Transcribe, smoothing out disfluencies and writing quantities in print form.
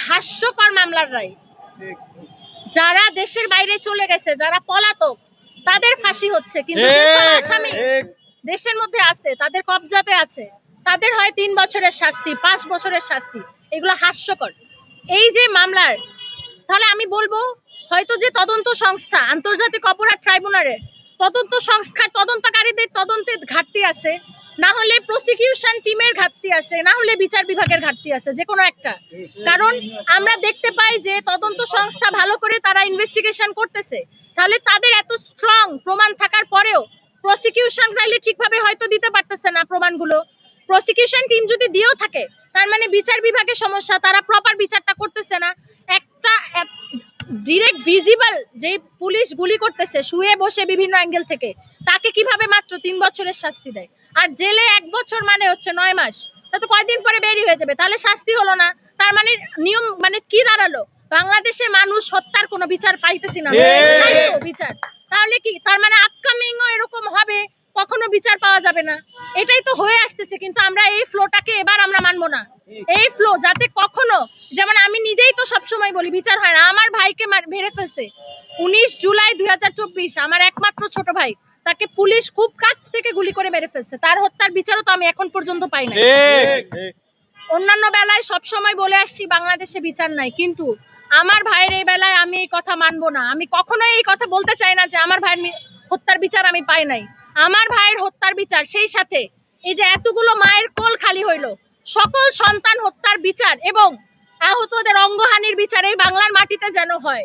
হাস্যকর মামলার রায়। যারা দেশের বাইরে চলে গেছে, যারা পলাতক, তাদের ফাঁসি হচ্ছে, কিন্তু যেসব আসামি দেশের মধ্যে আছে, তাদের কবজাতে আছে, তাদের হয় 3 বছরের শাস্তি, 5 বছরের শাস্তি। এগুলো হাস্যকর। এই যে মামলার, তাহলে আমি বলবো হয়তো যে তদন্ত সংস্থা আন্তর্জাতিক অপরাধ ট্রাইব্যুনালের তদন্ত সংস্থার তদন্তকারীদের তদন্তের ঘাটতি আছে, না হলে প্রসিকিউশন টিমের ঘাটতি আছে, না হলে বিচার বিভাগের ঘাটতি আছে, যে কোনো একটা। কারণ আমরা দেখতে পাই যে তদন্ত সংস্থা ভালো করে তারা ইনভেস্টিগেশন করতেছে, তাহলে তাদের এত স্ট্রং প্রমাণ থাকার পরেও প্রসিকিউশন তাইলে ঠিকভাবে হয়তো দিতে পারতেছে না প্রমাণগুলো। প্রসিকিউশন টিম যদি দিয়েও থাকে, তার মানে বিচার বিভাগের সমস্যা, তারা প্রপার বিচারটা করতেছে না। একটা ডিরেক্ট ভিজিবল যে পুলিশ গুলি করতেছে শুয়ে বসে বিভিন্ন অ্যাঙ্গেল থেকে, তাকে কিভাবে মাত্র 3 বছরের শাস্তি দেয়? আর জেলে 1 বছর মানে হচ্ছে 9 মাস, তা তো কয়দিন পরে বেরি হয়ে যাবে, তাহলে শাস্তি হলো না। তার মানে নিয়ম মানে কি দাঁড়ালো? বাংলাদেশে মানুষ হত্যার কোনো বিচার পাইতেছি না, বিচার। তাহলে কি তার মানে আপকামিংও এরকম হবে, কখনো বিচার পাওয়া যাবে না? এটাই তো হয়ে আসতেছে। কিন্তু আমরা এই ফ্লোটাকে এবার আমরা মানবো না। এই ফ্লো যাতে কখনো, যেমন আমি নিজেই তো সবসময় বলি বিচার হয় না। আমার ভাইকে মেরে ফেলছে 19 জুলাই 2024, আমার একমাত্র ছোট ভাই, তাকে পুলিশ খুব কাছ থেকে গুলি করে মেরে ফেলছে। তার হত্যার বিচারও তো আমি এখন পর্যন্ত পাই নাই। অন্যান্য বেলায় সবসময় বলে আসছি বাংলাদেশে বিচার নাই, কিন্তু আমার ভাইয়ের এই বেলায় আমি এই কথা মানবো না। আমি কখনোই এই কথা বলতে চাই না যে আমার ভাইয়ের হত্যার বিচার আমি পাই নাই। আমার ভাইয়ের হত্যার বিচার, সেই সাথে এই যে এতগুলো মায়ের কোল খালি হইলো, সকল সন্তান হত্যার বিচার এবং আহতদের অঙ্গহানির বিচার এই বাংলার মাটিতে যেন হয়।